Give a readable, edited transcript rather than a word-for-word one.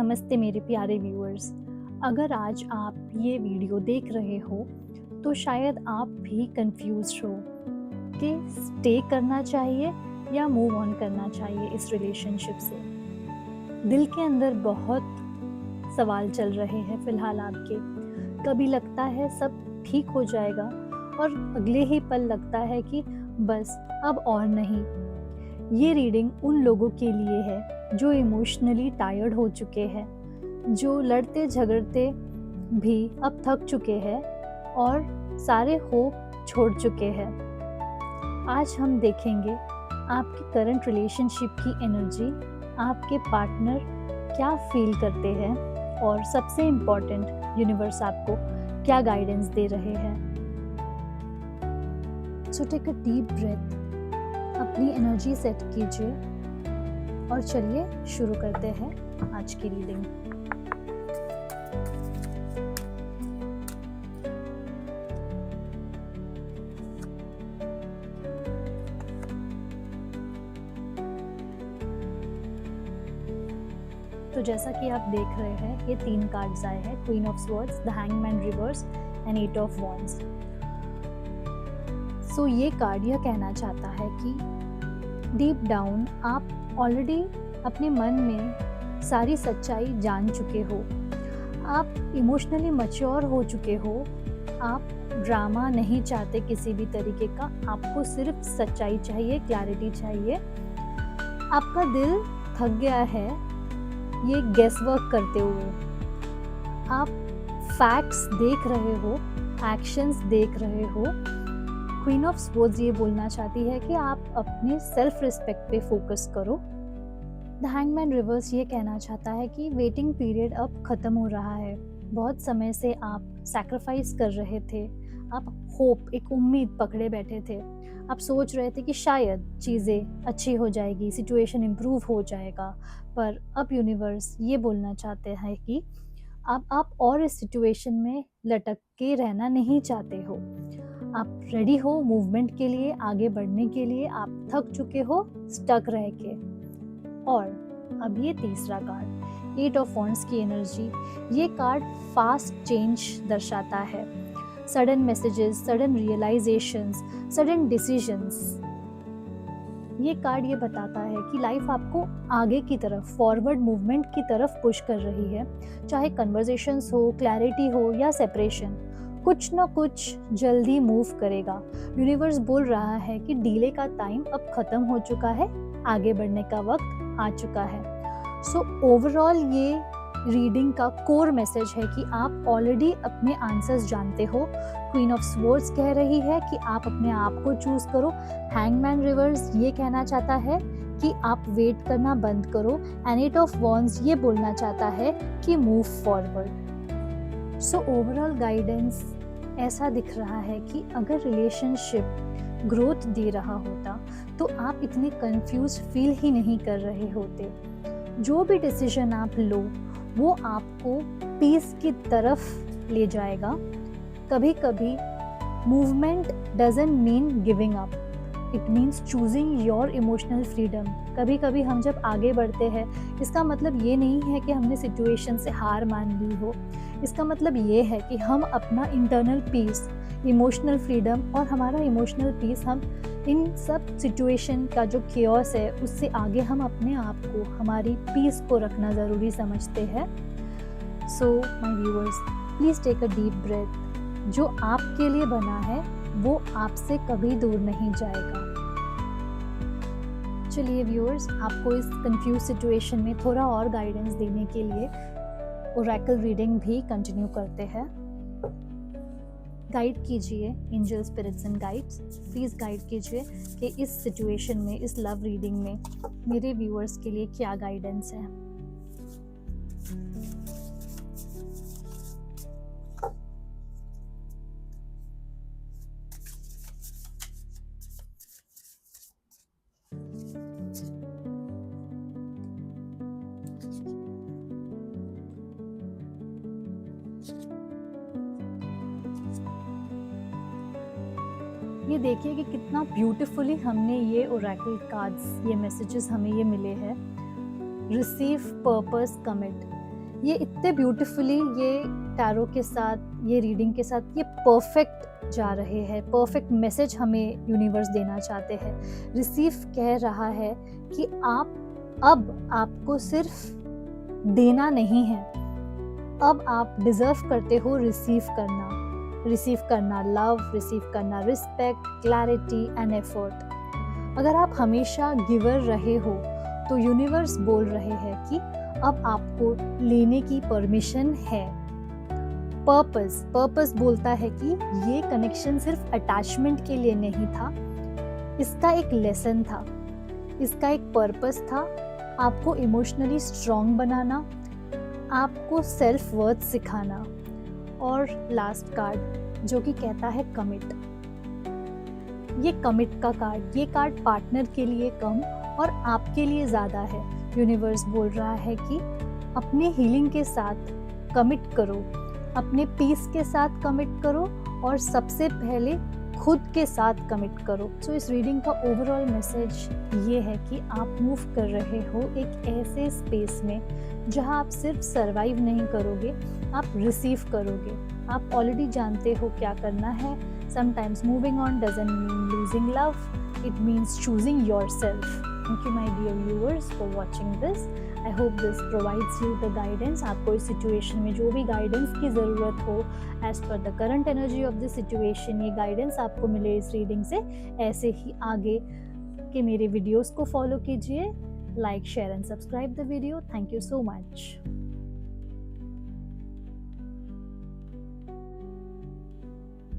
नमस्ते मेरे प्यारे व्यूअर्स। अगर आज आप ये वीडियो देख रहे हो तो शायद आप भी कंफ्यूज हो कि स्टे करना चाहिए या मूव ऑन करना चाहिए इस रिलेशनशिप से। दिल के अंदर बहुत सवाल चल रहे हैं फ़िलहाल आपके। कभी लगता है सब ठीक हो जाएगा और अगले ही पल लगता है कि बस अब और नहीं। ये रीडिंग उन लोगों के लिए है जो इमोशनली टायर्ड हो चुके हैं, जो लड़ते झगड़ते भी अब थक चुके हैं और सारे होप छोड़ चुके हैं। आज हम देखेंगे आपकी करंट रिलेशनशिप की एनर्जी, आपके पार्टनर क्या फील करते हैं और सबसे इम्पॉर्टेंट यूनिवर्स आपको क्या गाइडेंस दे रहे हैं। So take a deep breath, अपनी एनर्जी सेट कीजिए और चलिए शुरू करते हैं आज की रीडिंग। तो जैसा कि आप देख रहे हैं, ये 3 कार्ड्स आए हैं, queen of swords, the hangman reverse and 8 of wands. So ये कार्ड यह कहना चाहता है कि डीप डाउन आप ऑलरेडी अपने मन में सारी सच्चाई जान चुके हो। आप इमोशनली मैच्योर हो चुके हो। आप ड्रामा नहीं चाहते किसी भी तरीके का। आपको सिर्फ सच्चाई चाहिए, क्लैरिटी चाहिए। आपका दिल थक गया है ये गेस वर्क करते हुए। आप फैक्ट्स देख रहे हो, एक्शंस देख रहे हो। क्वीन ऑफ स्वॉर्ड्स ये बोलना चाहती है कि आप अपने सेल्फ रिस्पेक्ट पे फोकस करो। द हैंगमैन रिवर्स ये कहना चाहता है कि वेटिंग पीरियड अब ख़त्म हो रहा है। बहुत समय से आप सैक्रिफाइस कर रहे थे। आप होप, एक उम्मीद पकड़े बैठे थे। आप सोच रहे थे कि शायद चीज़ें अच्छी हो जाएगी, सिचुएशन इम्प्रूव हो जाएगा। पर अब यूनिवर्स ये बोलना चाहते हैं कि अब आप और इस सिचुएशन में लटक के रहना नहीं चाहते हो। आप रेडी हो मूवमेंट के लिए, आगे बढ़ने के लिए। आप थक चुके हो स्टक रह के। और अब ये तीसरा कार्ड, 8 ऑफ वॉन्ड्स की एनर्जी। ये कार्ड फास्ट चेंज दर्शाता है, sudden messages, sudden realisations, sudden decisions. ये कार्ड ये बताता है कि लाइफ आपको आगे की तरफ, फॉरवर्ड मूवमेंट की तरफ पुश कर रही है। चाहे कन्वर्सेशंस हो, क्लैरिटी हो या सेपरेशन, कुछ ना कुछ जल्दी मूव करेगा। यूनिवर्स बोल रहा है कि डीले का टाइम अब खत्म हो चुका है, आगे बढ़ने का वक्त आ चुका है। सो ओवरऑल ये रीडिंग का कोर मैसेज है कि आप ऑलरेडी अपने आंसर्स जानते हो। क्वीन ऑफ स्वॉर्ड्स कह रही है कि आप अपने आप को चूज करो। हैंगमैन रिवर्स ये कहना चाहता है कि आप वेट करना बंद करो। एंड 8 ऑफ वॉन्ड्स ये बोलना चाहता है कि move forward. So overall guidance ऐसा दिख रहा है कि अगर रिलेशनशिप ग्रोथ दे रहा होता तो आप इतने कंफ्यूज फील ही नहीं कर रहे होते। जो भी डिसीजन आप लो वो आपको पीस की तरफ ले जाएगा। कभी कभी movement doesn't mean giving up, it means choosing your emotional freedom. कभी कभी हम जब आगे बढ़ते हैं, इसका मतलब ये नहीं है कि हमने सिचुएशन से हार मान ली हो। इसका मतलब ये है कि हम अपना इंटरनल पीस, इमोशनल फ्रीडम और हमारा इमोशनल पीस, हम इन सब सिचुएशन का जो केओस है उससे आगे हम अपने आप को, हमारी पीस को रखना ज़रूरी समझते हैं। So my viewers, please take a deep breath. जो आपके लिए बना है वो आपसे कभी दूर नहीं जाएगा। चलिए व्यूअर्स, आपको इस कंफ्यूज सिचुएशन में थोड़ा और गाइडेंस देने के लिए ओरेकल रीडिंग भी कंटिन्यू करते हैं। गाइड कीजिए angel spirits and guides, please guide कीजिए कि इस सिचुएशन में, इस लव रीडिंग में मेरे व्यूअर्स के लिए क्या गाइडेंस है। ये देखिए कि कितना ब्यूटीफुली हमने ये ओरेकल कार्ड्स, ये मैसेजेस हमें ये मिले हैं। Receive, purpose, commit. ये इतने ब्यूटीफुली ये टैरो के साथ, ये रीडिंग के साथ ये परफेक्ट जा रहे हैं, परफेक्ट मैसेज हमें यूनिवर्स देना चाहते हैं। रिसीव कह रहा है कि अब आपको सिर्फ देना नहीं है, अब आप डिजर्व करते हो रिसीव करना लव, रिसीव करना रिस्पेक्ट, क्लैरिटी एंड एफर्ट। अगर आप हमेशा गिवर रहे हो तो यूनिवर्स बोल रहे हैं कि अब आपको लेने की परमिशन है। पर्पस बोलता है कि ये कनेक्शन सिर्फ अटैचमेंट के लिए नहीं था, इसका एक लेसन था, इसका एक पर्पस था, आपको इमोशनली स्ट्रॉन्ग बनाना, आपको सेल्फ वर्थ सिखाना। और लास्ट कार्ड जो कि कहता है कमिट। ये कमिट का कार्ड, ये कार्ड पार्टनर के लिए कम और आपके लिए ज़्यादा है। यूनिवर्स बोल रहा है कि अपने हीलिंग के साथ कमिट करो, अपने पीस के साथ कमिट करो और सबसे पहले खुद के साथ कमिट करो। सो इस रीडिंग का ओवरऑल मैसेज ये है कि आप मूव कर रहे हो एक ऐसे स्पेस में जहां आप सिर्फ सरवाइव नहीं करोगे, आप रिसीव करोगे। आप ऑलरेडी जानते हो क्या करना है। Sometimes moving on doesn't mean losing love, it means choosing yourself. Thank you my dear viewers for watching this. I hope this provides you the guidance. आपको इस सिचुएशन में जो भी गाइडेंस की ज़रूरत हो as per the current energy of the situation, ये guidance आपको मिले इस रीडिंग से। ऐसे ही आगे के मेरे वीडियोस को फॉलो कीजिए, like share and subscribe the video. Thank you so much.